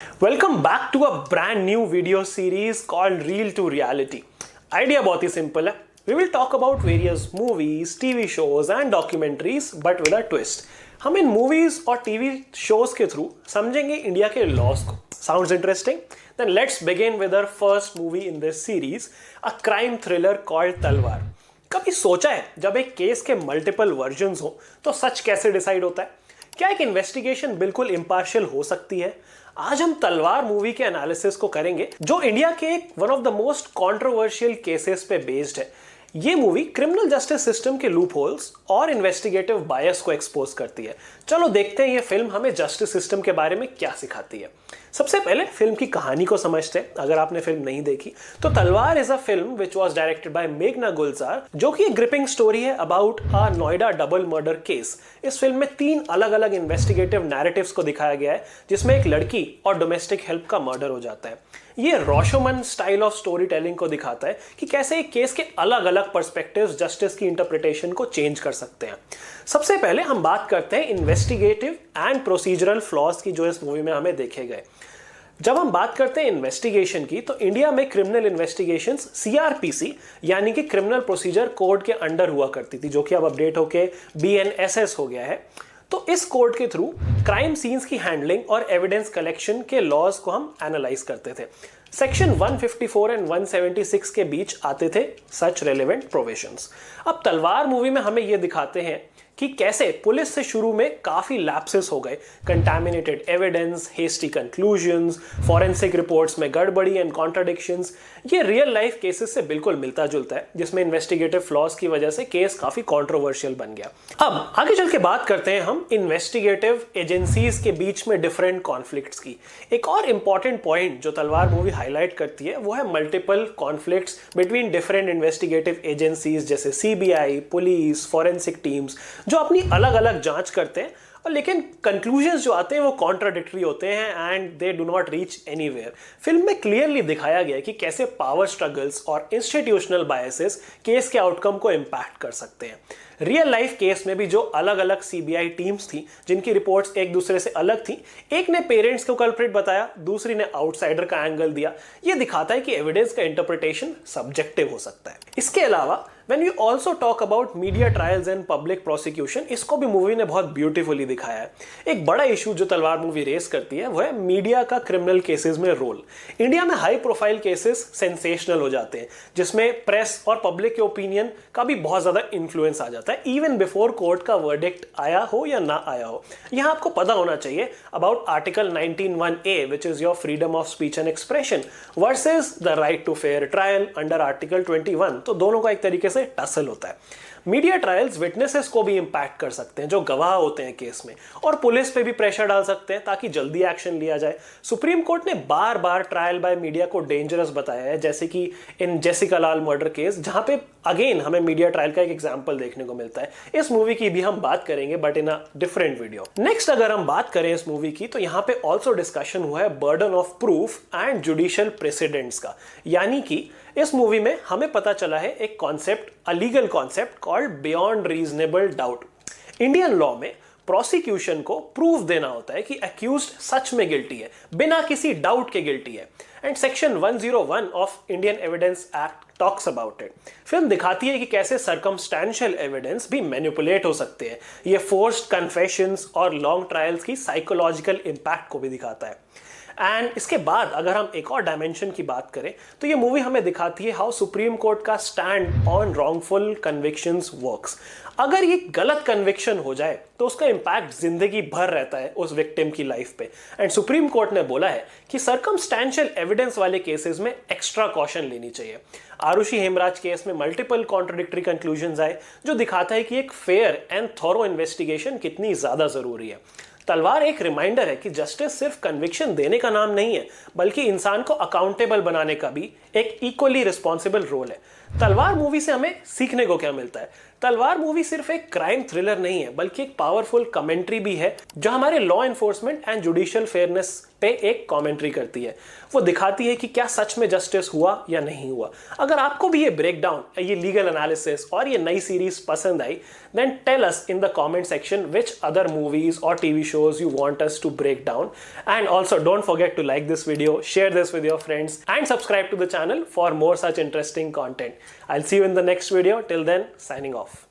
Welcome back to a brand new video series called Real to Reality. Idea बहुत ही simple है. We will talk about various movies, TV shows and documentaries but with a twist. हम इन movies और TV shows के through समझेंगे India के laws को. Sounds interesting? Then let's begin with our first movie in this series, a crime thriller called तलवार. कभी सोचा है जब एक केस के मल्टीपल वर्जन्स हो तो सच कैसे डिसाइड होता है? क्या एक इन्वेस्टिगेशन बिल्कुल इम्पार्शियल हो सकती है? आज हम तलवार मूवी के एनालिसिस को करेंगे जो इंडिया के एक one of the most controversial cases पे बेस्ड है. ये मूवी क्रिमिनल जस्टिस सिस्टम के लूप होल्स और इन्वेस्टिगेटिव बायस को एक्सपोज करती है. चलो देखते हैं ये फिल्म हमें जस्टिस सिस्टम के बारे में क्या सिखाती है. सबसे पहले फिल्म की कहानी को समझते हैं. अगर आपने फिल्म नहीं देखी तो तलवार is a film which was directed by मेघना गुलजार, जो कि एक ग्रिपिंग स्टोरी है about a Noida double murder case. इस फिल्म में 3 अलग अलग इन्वेस्टिगेटिव नैरेटिव्स को दिखाया गया है जिसमें एक लड़की और डोमेस्टिक हेल्प का मर्डर हो जाता है. ये रोशोमन स्टाइल ऑफ स्टोरी टेलिंग को दिखाता है कि कैसे एक केस के अलग अलग पर्सपेक्टिव्स जस्टिस की इंटरप्रिटेशन को चेंज कर सकते हैं. सबसे पहले हम बात करते हैं इन्वेस्टिगेटिव एंड प्रोसीजरल फ्लॉज की जो इस मूवी में हमें देखे गए. जब हम बात करते हैं इन्वेस्टिगेशन की तो इंडिया में क्रिमिनल इन्वेस्टिगेशंस सीआरपीसी यानी कि क्रिमिनल प्रोसीजर कोड के अंडर हुआ करती थी, जो कि अब अपडेट होके बीएनएसएस हो गया है. तो इस कोड के थ्रू क्राइम सीन्स की हैंडलिंग और एविडेंस कलेक्शन के लॉज को हम एनालाइज करते थे. सेक्शन 154 एंड 176 के बीच आते थे सच रेलेवेंट प्रोविजंस. अब तलवार मूवी में हमें ये दिखाते हैं कि कैसे पुलिस से शुरू में काफी लैप्सेस हो गए. Contaminated evidence, hasty conclusions, forensic reports में गड़बड़ी एंड कॉन्ट्राडिक्शंस. ये रियल लाइफ केसेस से बिल्कुल मिलता जुलता है जिसमें इन्वेस्टिगेटिव फ्लॉज की वजह से केस काफी कंट्रोवर्शियल बन गया. अब आगे चल के बात करते हैं हम इन्वेस्टिगेटिव एजेंसीज के बीच में डिफरेंट कॉन्फ्लिक्ट्स की. एक और इंपॉर्टेंट पॉइंट जो तलवार मूवी हाईलाइट करती है वो है multiple conflicts between different investigative agencies जैसे सीबीआई, पुलिस, फॉरेंसिक टीम्स, जो अपनी अलग अलग जांच करते हैं और लेकिन कंक्लूजन्स जो आते हैं वो कॉन्ट्राडिक्टरी होते हैं and they do not reach anywhere. Film में क्लियरली दिखाया गया है कि कैसे पावर स्ट्रगल्स और इंस्टीट्यूशनल बायसेस केस के आउटकम को इंपैक्ट कर सकते हैं. रियल लाइफ केस में भी जो अलग अलग सीबीआई टीम्स थी जिनकी रिपोर्ट्स एक दूसरे से अलग थी, एक ने पेरेंट्स को कल्प्रिट बताया, दूसरी ने आउटसाइडर का एंगल दिया. ये दिखाता है कि एविडेंस का इंटरप्रिटेशन सब्जेक्टिव हो सकता है. इसके अलावा when we also talk about media trials and public prosecution, इसको भी मूवी ने बहुत ब्यूटीफुली दिखाया है. एक बड़ा इशू जो तलवार मूवी रेस करती है वो है मीडिया का क्रिमिनल केसेस में रोल. इंडिया में हाई प्रोफाइल केसेस सेंसेशनल हो जाते हैं जिसमें प्रेस और पब्लिक के ओपिनियन का भी बहुत ज्यादा इन्फ्लुएंस आ जाता है इवन बिफोर कोर्ट का वर्डिक्ट आया हो या ना आया हो. यहाँ आपको पता होना चाहिए about article 19(1)(a which is your freedom of speech and expression versus the right to fair trial under article 21. तो दोनों का एक तरीके से टसल होता है. मीडिया ट्रायल्स विटनेसेस को भी इंपैक्ट कर सकते हैं जो गवाह होते हैं केस में, और पुलिस पे भी प्रेशर डाल सकते हैं ताकि जल्दी एक्शन लिया जाए. सुप्रीम कोर्ट ने बार बार ट्रायल बाय मीडिया को डेंजरस बताया है, जैसे कि इन जेसिका लाल मर्डर केस, जहां पे अगेन हमें मीडिया ट्रायल का एक एग्जांपल देखने को मिलता है. इस मूवी की भी हम बात करेंगे but in a different video. Next अगर हम बात करें इस मूवी की तो यहाँ पे ऑल्सो डिस्कशन हुआ है burden of proof and judicial precedents का. यानी कि इस मूवी में हमें पता चला है एक concept, a legal concept called beyond reasonable doubt. Indian law में प्रोसिक्यूशन को प्रूफ देना होता है कि अक्यूज्ड सच में गिल्टी है, बिना किसी डाउट के गिल्टी है. And section 101 of Indian evidence act talks about it. Film दिखाती है कि कैसे सर्कमस्टेंशियल एविडेंस भी मैनिपुलेट हो सकते हैं. ये फोर्स्ड कन्फेशंस और लॉन्ग ट्रायल्स की साइकोलॉजिकल इंपैक्ट को भी दिखाता है. एंड इसके बाद अगर हम एक और डायमेंशन की बात करें तो ये मूवी हमें दिखाती है हाउ सुप्रीम कोर्ट का stand on wrongful convictions works. अगर ये गलत कन्विक्शन हो जाए तो उसका इंपैक्ट जिंदगी भर रहता है उस विक्टिम की लाइफ पे. एंड सुप्रीम कोर्ट ने बोला है कि सर्कमस्टेंशियल एविडेंस वाले केसेस में एक्स्ट्रा कॉशन लेनी चाहिए. आरुषि हेमराज केस में मल्टीपल कॉन्ट्राडिक्टरी कंक्लूजन्स आए जो दिखाता है कि एक फेयर एंड थॉरो इन्वेस्टिगेशन कितनी ज्यादा जरूरी है. तलवार एक रिमाइंडर है कि जस्टिस सिर्फ कन्विक्शन देने का नाम नहीं है बल्कि इंसान को अकाउंटेबल बनाने का भी एक इक्वली रिस्पॉन्सिबल रोल है. तलवार मूवी से हमें सीखने को क्या मिलता है? तलवार मूवी सिर्फ एक क्राइम थ्रिलर नहीं है, बल्कि एक पावरफुल कमेंट्री भी है जो हमारे law enforcement and judicial fairness पे एक कमेंट्री करती है। वो दिखाती है कि क्या सच में जस्टिस हुआ या नहीं हुआ। अगर आपको भी ये ब्रेकडाउन, ये लीगल एनालिसिस और ये नई सीरीज पसंद आई, then tell us in the comment section which other movies or TV shows you want us to break down. And also don't forget to like this video, share this with your friends and subscribe to the channel for more such interesting content. I'll see you in the next video. Till then, signing off.